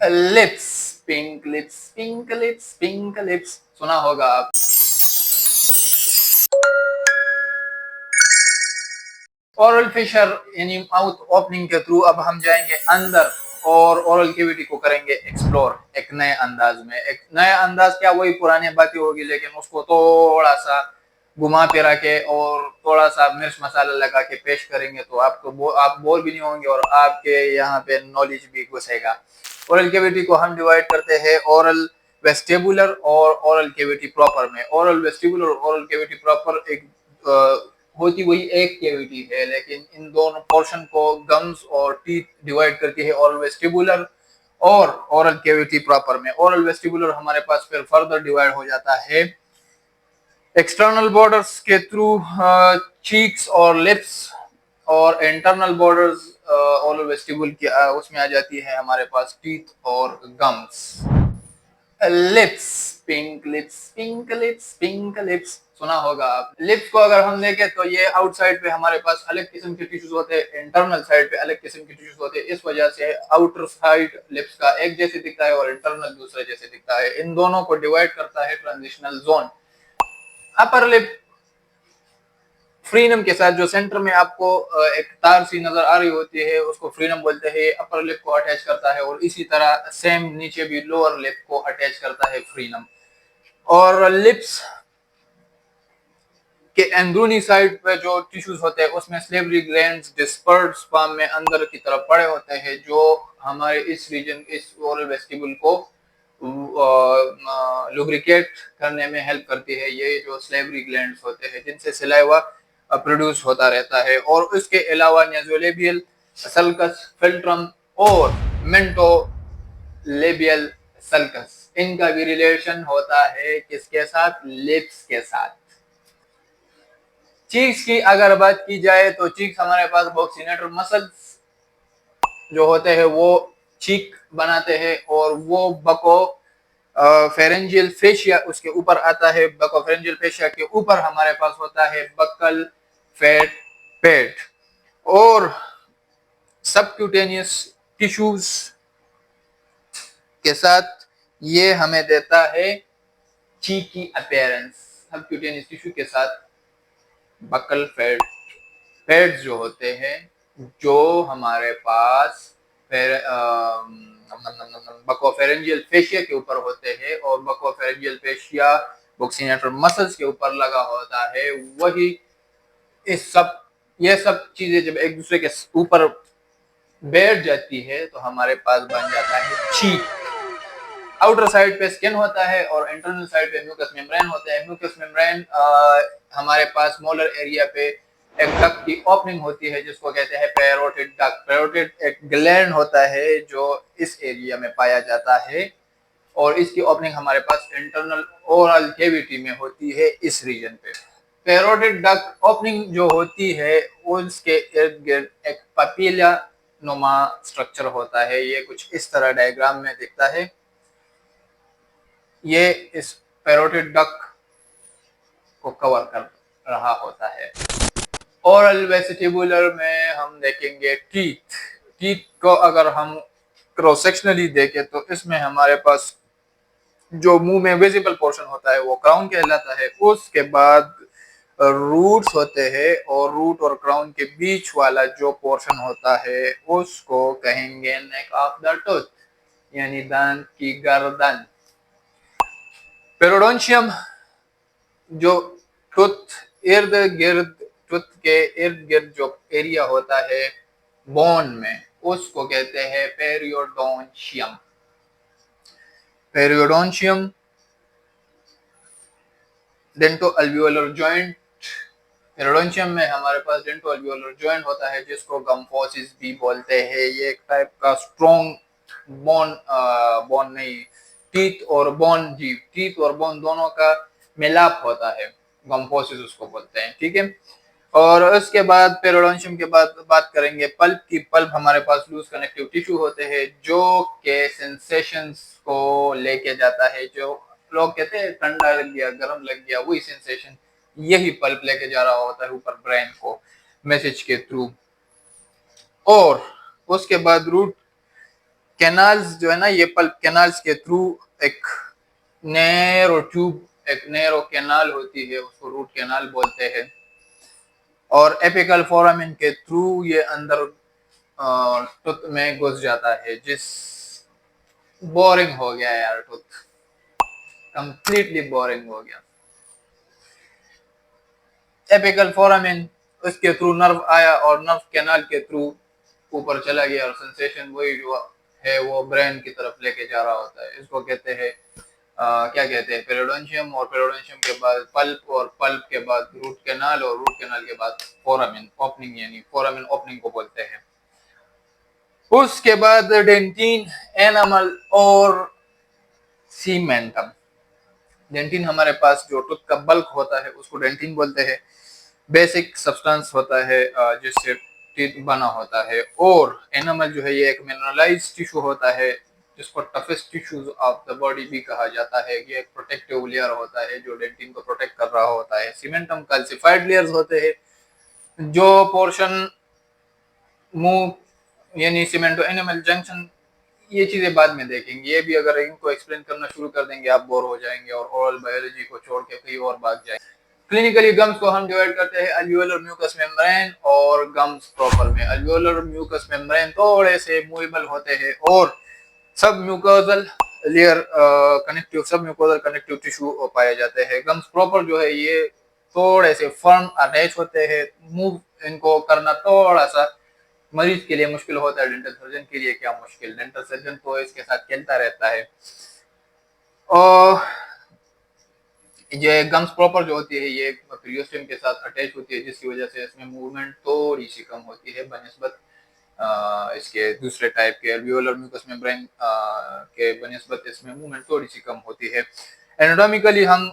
Lips, pink lips, pink lips, pink lips सुना होगा आप। ओरल फिशर यानी माउथ ओपनिंग के थ्रू अब हम जाएंगे अंदर और ओरल कैविटी को करेंगे एक्सप्लोर एक नए अंदाज में। एक नया अंदाज क्या, वही पुरानी बातें होगी, लेकिन उसको थोड़ा सा घुमा फिरा के और थोड़ा सा मिर्च मसाला लगा के पेश करेंगे तो आपको आप बोर भी नहीं होंगे और आपके यहाँ पे नॉलेज भी घुसेगा। ओरल कैविटी को हम डिवाइड करते हैं ओरल वेस्टिबुलर और ओरल कैविटी प्रॉपर में। ओरल वेस्टिबुलर और ओरल कैविटी प्रॉपर एक होती वही एक कैविटी है, लेकिन इन दोनों पोर्शन को गम्स और टीथ डिवाइड करती है ओरल वेस्टिबुलर और ओरल कैविटी प्रॉपर में। ओरल वेस्टिबुलर हमारे पास फिर फर्दर डिवाइड हो जाता है एक्सटर्नल बॉर्डर्स के थ्रू चीक्स और लिप्स, और इंटरनल बॉर्डर्स ओरल वेस्टिबुल की उसमें आ जाती है हमारे पास टीथ और gums. Lips, pink lips, pink lips, pink lips सुना होगा आप। लिप्स को अगर हम देखें तो ये आउटसाइड पे हमारे पास अलग किस्म के टिश्यूज होते हैं, इंटरनल साइड पे अलग किस्म के टिश्यूज होते हैं। इस वजह से आउटर साइड लिप्स का एक जैसे दिखता है और इंटरनल दूसरे जैसे दिखता है। इन दोनों को डिवाइड करता है transitional zone. Upper lip frenum के साथ जो सेंटर में आपको एक तार सी नजर आ रही होती है उसको फ्रीनम बोलते हैं, अपर लिप को अटैच करता है, और इसी तरह सेम नीचे भी लोअर लिप को अटैच करता है फ्रीनम। और लिप्स के अंदरूनी साइड पे जो टिश्यूज होते हैं उसमें स्लेवरी ग्लैंड्स डिस्पर्स फॉर्म में अंदर की तरफ पड़े होते हैं, जो हमारे इस रीजन, इस ओरल वेस्टिबुल को लुब्रिकेट करने में हेल्प करती है। ये जो स्लेवरी ग्लैंड्स होते हैं जिनसे सलाइवा प्रोड्यूस होता रहता है। और उसके अलावा नेज़ोलेबियल सल्कस, फिल्ट्रम और मेंटोलेबियल सल्कस, इनका भी रिलेशन होता है किसके साथ? लिप्स के साथ। चीक्स की अगर बात की जाए तो चीक्स हमारे पास बॉक्सिनेटर मसल्स जो होते हैं वो चीक बनाते हैं, और वो बको फेरेंजियल फेशिया उसके ऊपर आता है। बको फेरेंजियल फेशिया के ऊपर हमारे पास होता है बक्कल फैट पेट, और सबक्यूटेनियस टिश्यूज के साथ ये हमें देता है चीकी अपीयरेंस। सबक्यूटेनियस टिश्यू के साथ बक्कल फैट्स जो होते हैं, जो हमारे पास बकोफेरेंजियल फेशिया के ऊपर होते हैं, और बकोफेरेंजियल फेशिया बॉक्सिनेटर मसल्स के ऊपर लगा होता है, वही ये सब चीजें जब एक दूसरे के ऊपर बैठ जाती है तो हमारे पास बन जाता है चीक। आउटर साइड पे स्किन होता है और इंटरनल साइड पे म्यूकस मेम्ब्रेन होता है। म्यूकस मेम्ब्रेन हमारे पास मोलर एरिया पे एक डक्ट की ओपनिंग होती है जिसको कहते हैं पैरोटिड डक्ट। पैरोटिड एक ग्लैंड होता है जो इस एरिया में पाया जाता है, और इसकी ओपनिंग हमारे पास इंटरनल ओरल कैविटी में होती है इस रीजन पे। पैरोटिड डक्ट ओपनिंग जो होती है उसके इर्द गिर्द एक पपीला नुमा स्ट्रक्चर होता है। ये कुछ इस तरह डायग्राम में दिखता है। ये इस पैरोटिड डक्ट को कवर कर रहा होता है। ओरल वेस्टिबुलर में हम देखेंगे टीथ। टीथ को अगर हम क्रॉस सेक्शनली देखें तो इसमें हमारे पास जो मुंह में विजिबल पोर्शन होता है वो क्राउन कहलाता है। उसके बाद रूट्स होते हैं, और रूट और क्राउन के बीच वाला जो पोर्शन होता है उसको कहेंगे नेक ऑफ द टूथ, यानी दांत की गर्दन। पेरोडोंशियम जो टूथ के इर्द गिर्द जो एरिया होता है बोन में, उसको कहते हैं periodontium. Periodontium dento alveolar joint. Periodontium में हमारे पास डेंटो अल्वियोलर जॉइंट होता है जिसको गम्फोसिस भी बोलते हैं। ये एक टाइप का स्ट्रॉन्ग बोन नहीं, टीथ और बोन, जी टीथ और बोन दोनों का मिलाप होता है, गम्फोसिस उसको बोलते हैं। ठीक है। और उसके बाद पेरियोडोंशियम के बाद बात करेंगे पल्प की। पल्प हमारे पास लूज कनेक्टिव टिश्यू होते हैं जो के सेंसेशंस को लेके जाता है। जो लोग कहते हैं ठंडा लग गया, गर्म लग गया, वही सेंसेशन यही पल्प लेके जा रहा होता है ऊपर ब्रेन को मैसेज के थ्रू। और उसके बाद रूट कैनाल्स जो है ना, ये पल्प कैनाल्स के थ्रू एक नैरो ट्यूब, एक नैरो कैनाल होती है, उसको रूट कैनाल बोलते हैं, और एपिकल फोरामेन के थ्रू ये अंदर टूथ में घुस जाता है। जिस बोरिंग हो गया यार, टूथ कंप्लीटली बोरिंग हो गया। एपिकल फोरामेन उसके थ्रू नर्व आया और नर्व कैनाल के थ्रू ऊपर चला गया, और सेंसेशन वही जो है वो ब्रेन की तरफ लेके जा रहा होता है। इसको कहते हैं क्या कहते हैं, पेरिडोन्शियम, और पेरिडोन्शियम के बाद पल्प, और पल्प के बाद रूट कैनाल, और रूट कैनाल के बाद फोरामेन ओपनिंग, यानी फोरामेन ओपनिंग को बोलते हैं। उसके बाद डेंटिन, एनामल और सीमेंटम। डेंटिन हमारे पास जो टूथ का बल्क होता है उसको डेंटिन बोलते हैं। बेसिक सब्सटेंस होता है जिससे टीथ बना होता है। और एनामल जो है ये एक मिनरलाइज टिश्यू होता है, जिसको toughest tissues of the body भी कहा जाता है। ये एक प्रोटेक्टिव लेयर होता है जो डेंटिन को प्रोटेक्ट कर रहा होता है। सीमेंटम कैल्सिफाइड लेयर्स होते हैं, जो पोर्शन मुंह यानी सीमेंटो एनिमल जंक्शन, ये चीजें बाद में देखेंगे। ये भी अगर इनको एक्सप्लेन करना शुरू कर देंगे आप बोर हो जाएंगे और ओरल बायोलॉजी को छोड़ के कहीं और भाग जाएंगे। क्लिनिकली गम्स को हम डिवाइड करते हैं अल्वियोलर म्यूकस मेम्ब्रेन और गम्स प्रॉपर में। अल्वियोलर म्यूकस मेम्ब्रेन थोड़े से मूवेबल होते हैं, और सब म्यूकोजल लेयर कनेक्टिव, सब म्यूकोजल कनेक्टिव टिश्यू पाए जाते हैं। गम्स प्रॉपर जो है ये थोड़े से फर्म अटैच होते हैं। मूव इनको करना थोड़ा सा मरीज के लिए मुश्किल होता है, डेंटल सर्जन के लिए क्या मुश्किल, डेंटल सर्जन तो इसके साथ खेलता रहता है। और ये गम्स प्रॉपर जो होती है ये पेरियोस्टियम के साथ अटैच होती है, जिसकी वजह से इसमें मूवमेंट थोड़ी सी कम होती है बनिस्बत इसके दूसरे टाइप के अल्वियोलर म्यूकस मेम्ब्रेन के बनिस्बत इसमें मूवमेंट थोड़ी सी कम होती है। एनाटॉमिकली हम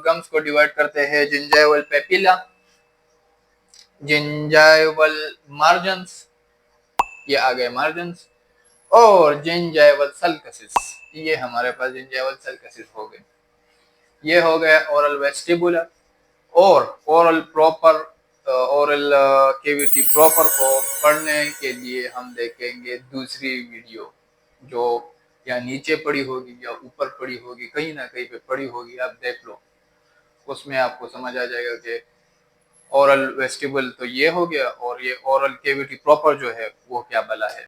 गम्स को डिवाइड करते हैं जिंजाइवल पेपिला, जिंजाइवल मार्जन्स, ये आ गए मार्जन्स, और जिंजाइवल सल्कसिस, ये हमारे पास जिंजाइवल सल्कसिस हो गए। ये हो गया ओरल वेस्टिबुलर। और oral proper, oral cavity proper को पढ़ने के लिए हम देखेंगे दूसरी वीडियो, जो या नीचे पड़ी होगी या ऊपर पड़ी होगी, कहीं ना कहीं पे पड़ी होगी, आप देख लो, उसमें आपको समझ आ जाएगा कि ओरल वेस्टिबल तो ये हो गया, और ये ओरल केविटी प्रॉपर जो है वो क्या बला है।